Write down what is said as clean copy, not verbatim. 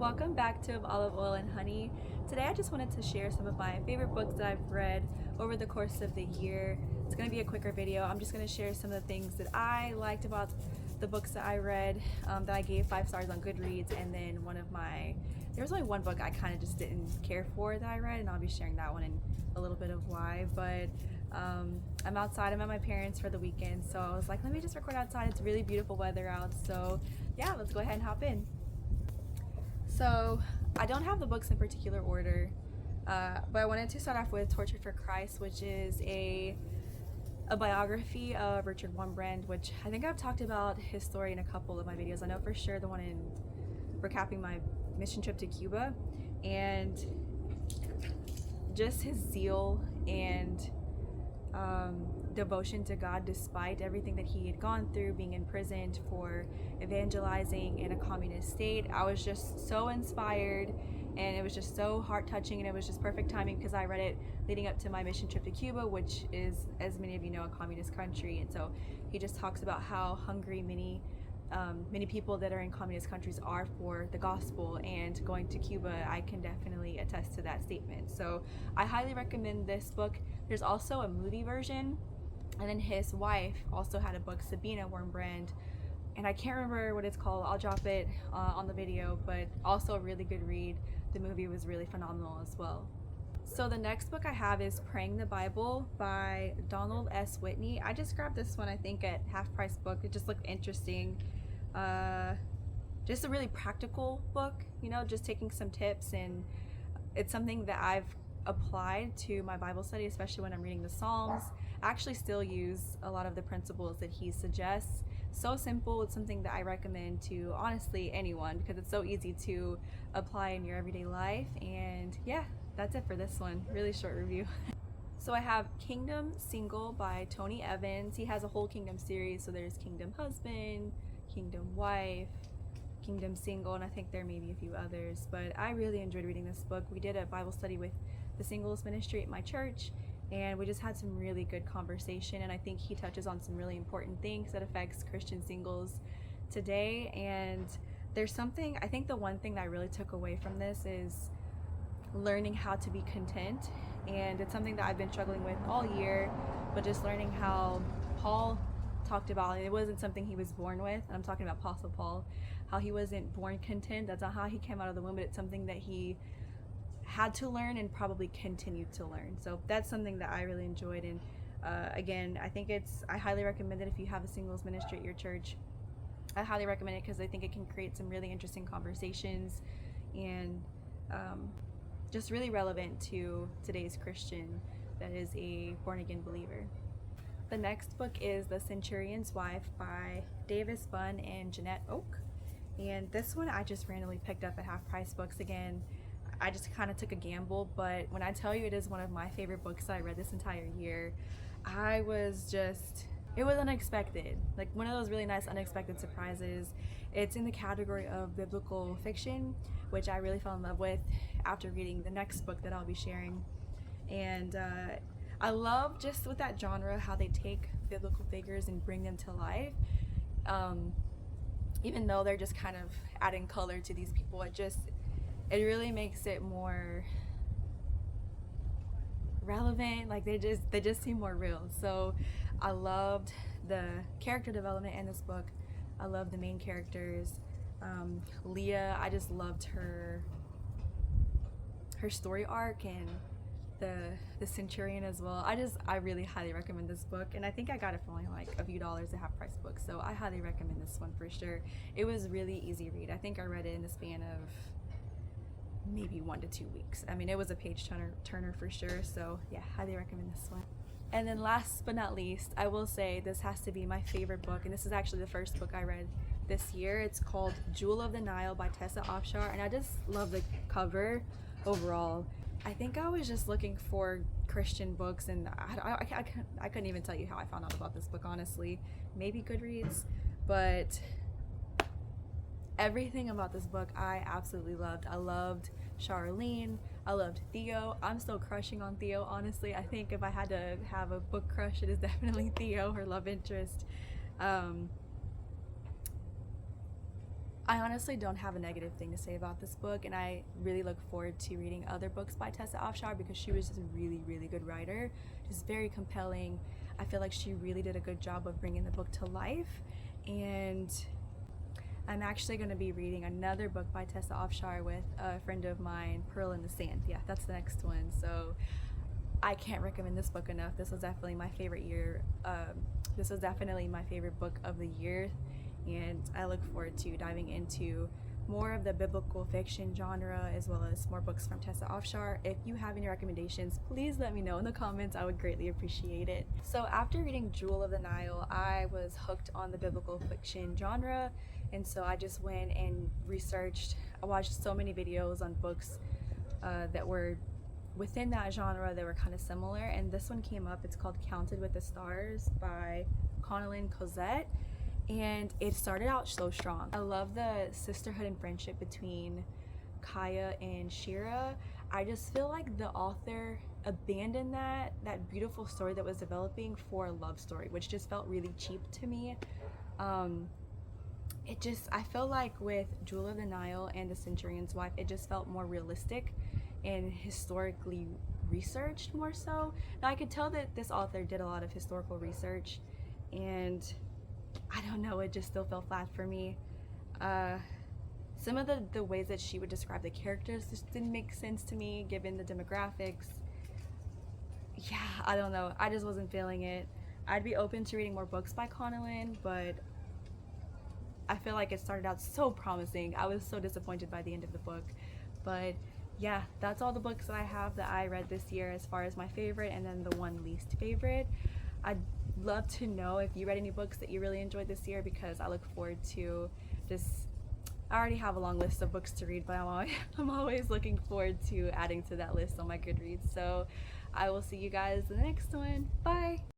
Welcome back to Olive Oil and Honey. Today I just wanted to share some of my favorite books that I've read over the course of the year. It's going to be a quicker video. I'm just going to share some of the things that I liked about the books that I read, that I gave 5 stars on Goodreads, and then there was only one book I kind of just didn't care for that I read, and I'll be sharing that one and a little bit of why. But I'm outside, I'm at my parents for the weekend, so I was like, let me just record outside. It's really beautiful weather out, so yeah, let's go ahead and hop in. So I don't have the books in particular order, but I wanted to start off with Tortured for Christ, which is a biography of Richard Wurmbrand, which I think I've talked about his story in a couple of my videos. I know for sure the one in recapping my mission trip to Cuba, and just his zeal and devotion to God despite everything that he had gone through, being imprisoned for evangelizing in a communist state. I was just so inspired, and it was just so heart-touching, and it was just perfect timing because I read it leading up to my mission trip to Cuba, which is, as many of you know, a communist country. And so he just talks about how hungry many people that are in communist countries are for the gospel, and going to Cuba, I can definitely attest to that statement. So I highly recommend this book. There's also a movie version, and then his wife also had a book, Sabina Wurmbrand, and I can't remember what it's called. I'll drop it on the video, but also a really good read. The movie was really phenomenal as well. So the next book I have is Praying the Bible by Donald S. Whitney. I just grabbed this one, I think, at Half Price Book. It just looked interesting. Just a really practical book, you know, just taking some tips, and it's something that I've applied to my Bible study, especially when I'm reading the Psalms. I actually still use a lot of the principles that he suggests. So simple. It's something that I recommend to honestly anyone because it's so easy to apply in your everyday life. And yeah, that's it for this one. Really short review. So I have Kingdom Single by Tony Evans. He has a whole Kingdom series, so there's Kingdom Husband, Kingdom Wife, Kingdom Single, and I think there may be a few others, but I really enjoyed reading this book. We did a Bible study with the singles ministry at my church, and we just had some really good conversation, and I think he touches on some really important things that affects Christian singles today. And there's something, I think the one thing that I really took away from this is learning how to be content, and it's something that I've been struggling with all year, but just learning how Paul talked about, and it wasn't something he was born with, and I'm talking about Apostle Paul, how he wasn't born content. That's not how he came out of the womb, but it's something that he had to learn and probably continued to learn. So that's something that I really enjoyed. And again, I highly recommend it if you have a singles ministry at your church. I highly recommend it because I think it can create some really interesting conversations, and just really relevant to today's Christian that is a born-again believer. The next book is The Centurion's Wife by Davis Bunn and Jeanette Oak. And this one I just randomly picked up at Half Price Books again. I just kind of took a gamble, but when I tell you it is one of my favorite books that I read this entire year, it was unexpected. Like one of those really nice unexpected surprises. It's in the category of biblical fiction, which I really fell in love with after reading the next book that I'll be sharing. And I love just with that genre how they take biblical figures and bring them to life. Even though they're just kind of adding color to these people, it really makes it more relevant. Like they just seem more real. So I loved the character development in this book. I love the main characters. Leah, I just loved her story arc, and the Centurion as well. I really highly recommend this book, and I think I got it for only like a few dollars at Half Price Books, so I highly recommend this one for sure. It was really easy read. I think I read it in the span of maybe 1 to 2 weeks. I mean, it was a page turner for sure, so yeah, highly recommend this one. And then last but not least, I will say this has to be my favorite book, and this is actually the first book I read this year. It's called Jewel of the Nile by Tessa Afshar, and I just love the cover overall. I think I was just looking for Christian books, and I couldn't even tell you how I found out about this book, honestly. Maybe Goodreads, but everything about this book I absolutely loved. I loved Charlene. I loved Theo. I'm still crushing on Theo, honestly. I think if I had to have a book crush, it is definitely Theo, her love interest. I honestly don't have a negative thing to say about this book, and I really look forward to reading other books by Tessa Afshar because she was just a really, really good writer. Just very compelling. I feel like she really did a good job of bringing the book to life. And I'm actually going to be reading another book by Tessa Afshar with a friend of mine, Pearl in the Sand. Yeah, that's the next one. So I can't recommend this book enough. This was definitely my favorite year. This was definitely my favorite book of the year, and I look forward to diving into more of the biblical fiction genre as well as more books from Tessa Afshar. If you have any recommendations, please let me know in the comments. I would greatly appreciate it. So after reading Jewel of the Nile, I was hooked on the biblical fiction genre, and so I just went and researched. I watched so many videos on books that were within that genre that were kind of similar, and this one came up. It's called Counted with the Stars by Connellan Cosette, and it started out so strong. I love the sisterhood and friendship between Kaya and Shira. I just feel like the author abandoned that beautiful story that was developing for a love story, which just felt really cheap to me. I feel like with Jewel of the Nile and The Centurion's Wife, it just felt more realistic and historically researched more so. Now I could tell that this author did a lot of historical research, and I don't know, it just still fell flat for me. Some of the ways that she would describe the characters just didn't make sense to me given the demographics. Yeah, I don't know, I just wasn't feeling it. I'd be open to reading more books by Connellan, but I feel like it started out so promising. I was so disappointed by the end of the book. But yeah, that's all the books that I have that I read this year as far as my favorite and then the one least favorite. I'd love to know if you read any books that you really enjoyed this year, because I look forward to I already have a long list of books to read, but I'm always looking forward to adding to that list on my Goodreads. So I will see you guys in the next one. Bye!